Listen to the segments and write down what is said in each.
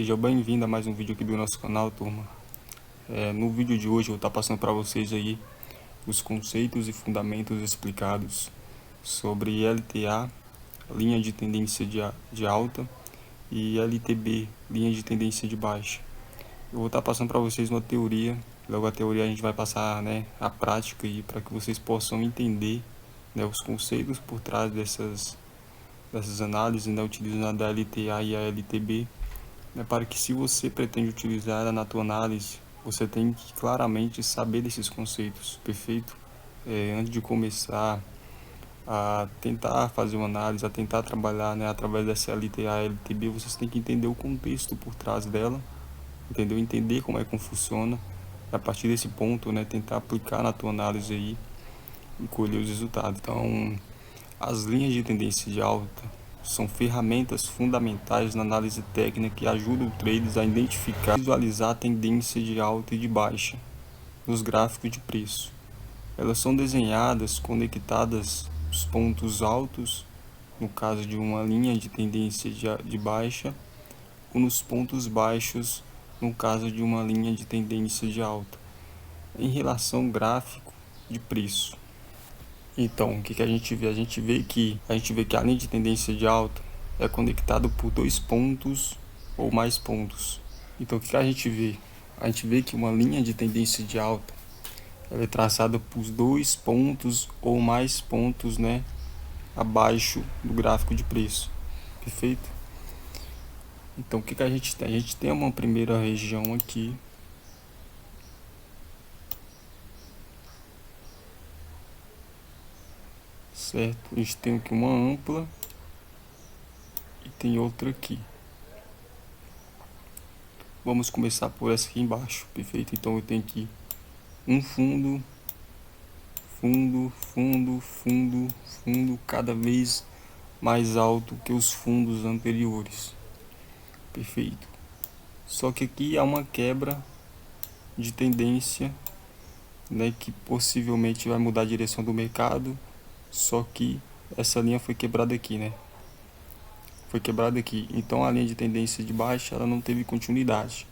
Seja bem-vindo a mais um vídeo aqui do nosso canal, turma. No vídeo de hoje eu vou estar passando para vocês aí os conceitos e fundamentos explicados sobre LTA, linha de tendência de alta, e LTB, linha de tendência de baixa. Eu vou estar passando para vocês uma teoria, logo a teoria a gente vai passar, a prática aí para que vocês possam entender, os conceitos por trás dessas análises, utilizando a LTA e a LTB. Para que, se você pretende utilizar ela na tua análise, você tem que claramente saber desses conceitos, perfeito? Antes de começar a tentar fazer uma análise, a tentar trabalhar, através dessa LTA, LTB, vocês têm que entender o contexto por trás dela, entendeu? Entender como é que funciona, a partir desse ponto, tentar aplicar na tua análise aí e colher os resultados. Então, as linhas de tendência de alta são ferramentas fundamentais na análise técnica que ajudam traders a identificar e visualizar a tendência de alta e de baixa nos gráficos de preço. Elas são desenhadas, conectadas os pontos altos, no caso de uma linha de tendência de baixa, ou nos pontos baixos, no caso de uma linha de tendência de alta, em relação ao gráfico de preço. Então, o que a gente vê? A gente vê que a linha de tendência de alta é conectada por dois pontos ou mais pontos. Então, o que a gente vê? A gente vê que uma linha de tendência de alta ela é traçada por dois pontos ou mais pontos, abaixo do gráfico de preço. Perfeito? Então, o que a gente tem? A gente tem uma primeira região aqui, certo? A gente tem aqui uma ampla e tem outra aqui. Vamos começar por essa aqui embaixo, perfeito? Então eu tenho aqui um fundo, cada vez mais alto que os fundos anteriores, perfeito? Só que aqui há uma quebra de tendência, que possivelmente vai mudar a direção do mercado, só que essa linha foi quebrada aqui, Foi quebrada aqui, então a linha de tendência de baixa ela não teve continuidade,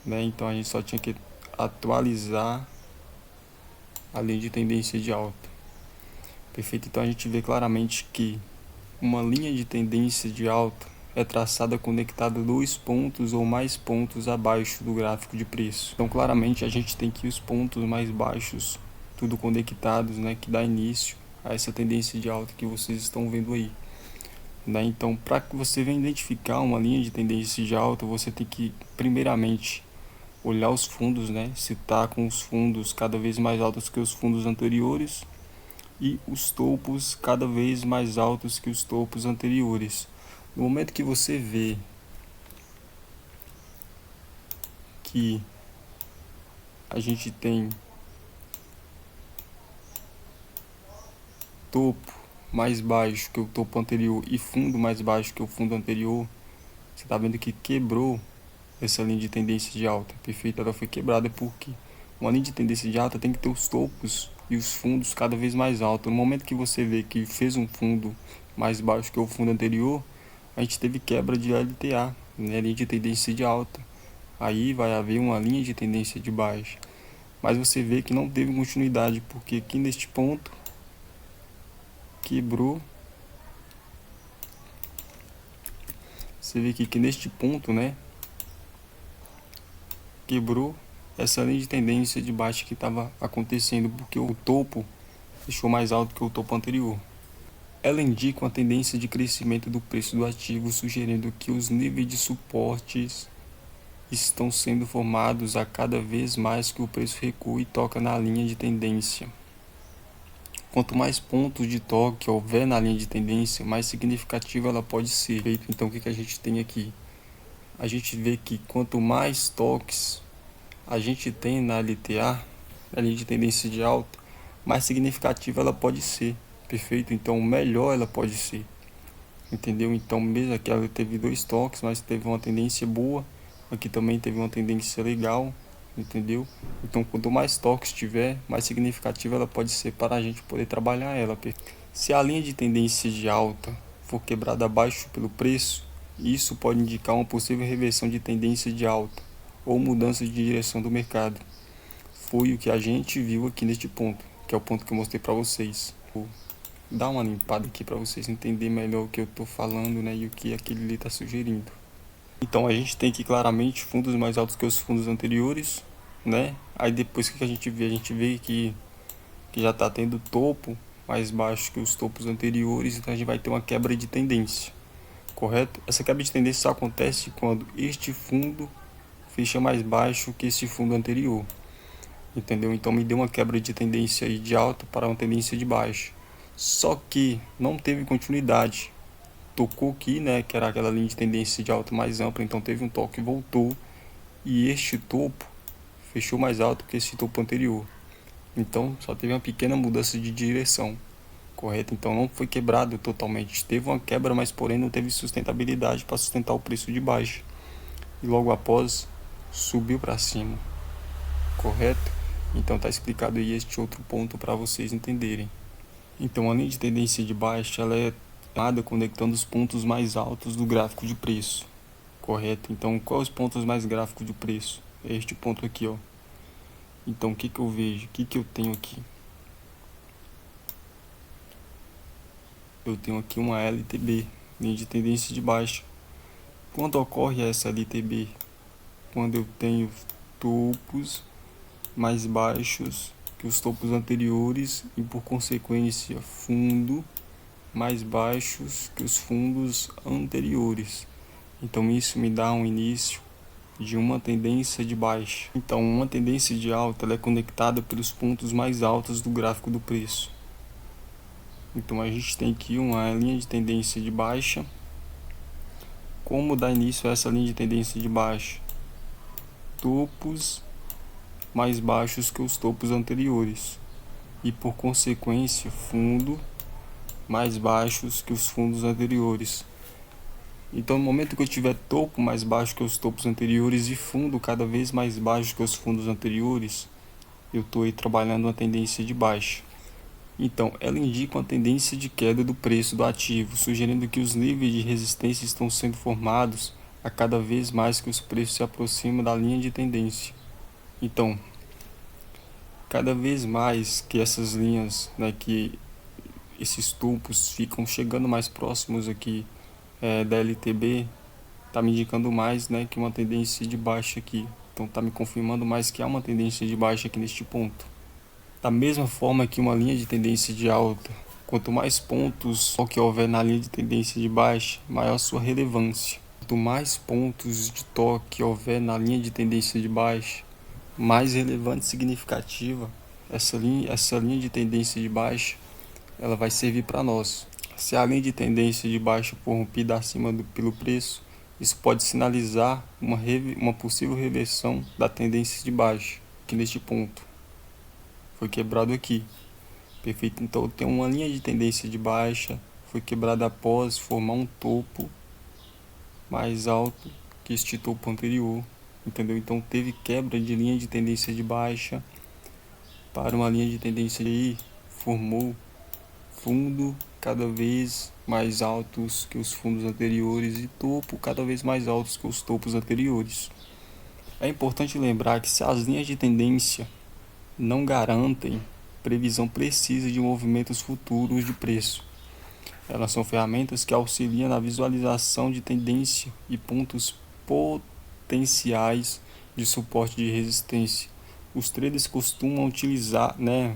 Então a gente só tinha que atualizar a linha de tendência de alta, perfeito? Então a gente vê claramente que uma linha de tendência de alta é traçada conectada a dois pontos ou mais pontos abaixo do gráfico de preço. Então claramente a gente tem aqui os pontos mais baixos, tudo conectados, que dá início a essa tendência de alta que vocês estão vendo aí. Então, para que você venha identificar uma linha de tendência de alta, você tem que primeiramente olhar os fundos, se está com os fundos cada vez mais altos que os fundos anteriores e os topos cada vez mais altos que os topos anteriores. No momento que você vê que a gente tem topo mais baixo que o topo anterior e fundo mais baixo que o fundo anterior, você está vendo que quebrou essa linha de tendência de alta, perfeito? Ela foi quebrada porque uma linha de tendência de alta tem que ter os topos e os fundos cada vez mais altos. No momento que você vê que fez um fundo mais baixo que o fundo anterior, a gente teve quebra de LTA, linha de tendência de alta. Aí vai haver uma linha de tendência de baixa. Mas você vê que não teve continuidade, porque aqui neste ponto quebrou. Você vê que neste ponto, quebrou essa linha de tendência de baixa que estava acontecendo, porque o topo deixou mais alto que o topo anterior. Ela indica uma tendência de crescimento do preço do ativo, sugerindo que os níveis de suportes estão sendo formados a cada vez mais que o preço recua e toca na linha de tendência. Quanto mais pontos de toque houver na linha de tendência, mais significativa ela pode ser. Então o que a gente tem aqui? A gente vê que quanto mais toques a gente tem na LTA, na linha de tendência de alta, mais significativa ela pode ser, perfeito? Então melhor ela pode ser, entendeu? Então mesmo aqui ela teve dois toques, mas teve uma tendência boa, aqui também teve uma tendência legal, entendeu? Então quanto mais toques tiver, mais significativa ela pode ser para a gente poder trabalhar ela. Se a linha de tendência de alta for quebrada abaixo pelo preço, Isso pode indicar uma possível reversão de tendência de alta ou mudança de direção do mercado. Foi o que a gente viu aqui neste ponto, que é o ponto que eu mostrei para vocês. Vou dar uma limpada aqui para vocês entenderem melhor o que eu estou falando, né, e o que aquele ali está sugerindo. Então a gente tem aqui claramente fundos mais altos que os fundos anteriores, né? Aí depois que a gente vê? A gente vê que já está tendo topo mais baixo que os topos anteriores, então a gente vai ter uma quebra de tendência, correto? Essa quebra de tendência só acontece quando este fundo fecha mais baixo que esse fundo anterior, entendeu? Então me deu uma quebra de tendência aí de alta para uma tendência de baixa, só que não teve continuidade. Tocou aqui, né, que era aquela linha de tendência de alta mais ampla, então teve um toque e voltou, e este topo fechou mais alto que esse topo anterior, então só teve uma pequena mudança de direção, correto? Então não foi quebrado totalmente, teve uma quebra, mas porém não teve sustentabilidade para sustentar o preço de baixa, e logo após subiu para cima, correto? Então está explicado aí este outro ponto para vocês entenderem. Então a linha de tendência de baixa ela é conectando os pontos mais altos do gráfico de preço, correto? Então quais os pontos mais gráficos de preço? É este ponto aqui, ó. Então o que eu vejo? O que eu tenho aqui? Eu tenho aqui uma LTB, linha de tendência de baixa. Quando ocorre essa LTB? Quando eu tenho topos mais baixos que os topos anteriores e por consequência fundo mais baixos que os fundos anteriores. Então isso me dá um início de uma tendência de baixa. Então uma tendência de alta ela é conectada pelos pontos mais altos do gráfico do preço. Então a gente tem aqui uma linha de tendência de baixa. Como dar início a essa linha de tendência de baixa? Topos mais baixos que os topos anteriores e por consequência fundo mais baixos que os fundos anteriores. Então no momento que eu tiver topo mais baixo que os topos anteriores e fundo cada vez mais baixo que os fundos anteriores, eu estou aí trabalhando uma tendência de baixa. Então ela indica uma tendência de queda do preço do ativo, sugerindo que os níveis de resistência estão sendo formados a cada vez mais que os preços se aproximam da linha de tendência. Então cada vez mais que essas linhas, né, que esses topos ficam chegando mais próximos aqui da LTB, tá me indicando mais, né, que uma tendência de baixa aqui. Então tá me confirmando mais que há uma tendência de baixa aqui neste ponto. Da mesma forma que uma linha de tendência de alta, quanto mais pontos que houver na linha de tendência de baixa, maior sua relevância. Quanto mais pontos de toque houver na linha de tendência de baixa, mais relevante e significativa essa linha de tendência de baixa ela vai servir para nós. Se a linha de tendência de baixa for rompida acima pelo preço, isso pode sinalizar uma possível reversão da tendência de baixa, que neste ponto foi quebrado aqui. Perfeito? Então tem uma linha de tendência de baixa, foi quebrada após formar um topo mais alto que este topo anterior, entendeu? Então teve quebra de linha de tendência de baixa para uma linha de tendência aí, formou fundo cada vez mais altos que os fundos anteriores e topo cada vez mais altos que os topos anteriores. É importante lembrar que se as linhas de tendência não garantem previsão precisa de movimentos futuros de preço, elas são ferramentas que auxiliam na visualização de tendência e pontos potenciais de suporte de resistência. Os traders costumam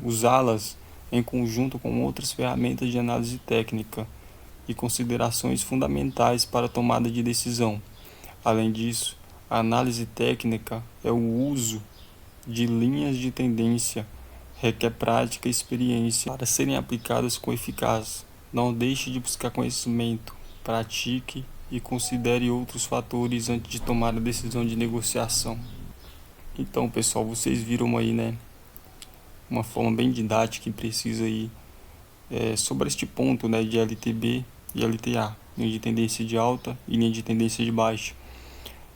usá-las em conjunto com outras ferramentas de análise técnica e considerações fundamentais para a tomada de decisão. Além disso, a análise técnica é o uso de linhas de tendência, requer prática e experiência para serem aplicadas com eficácia. Não deixe de buscar conhecimento, pratique e considere outros fatores antes de tomar a decisão de negociação. Então, pessoal, vocês viram aí, né, uma forma bem didática e precisa aí sobre este ponto, né, de LTB e LTA, linha de tendência de alta e linha de tendência de baixa.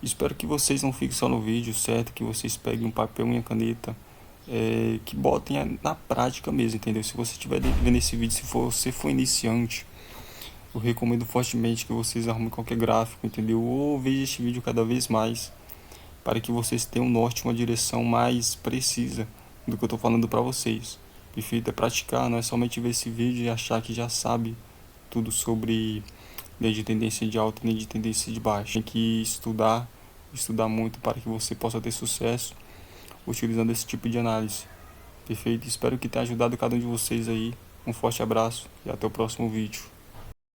Espero que vocês não fiquem só no vídeo, certo? Que vocês peguem um papel e uma caneta, que botem na prática mesmo, entendeu? Se você estiver vendo esse vídeo, se você for iniciante, eu recomendo fortemente que vocês arrumem qualquer gráfico, entendeu? Ou veja este vídeo cada vez mais, para que vocês tenham um norte, uma direção mais precisa do que eu estou falando para vocês. Perfeito? É praticar, não é somente ver esse vídeo e achar que já sabe tudo sobre lei de tendência de alta e lei de tendência de baixa. Tem que estudar, estudar muito para que você possa ter sucesso utilizando esse tipo de análise. Perfeito? Espero que tenha ajudado cada um de vocês aí. Um forte abraço e até o próximo vídeo.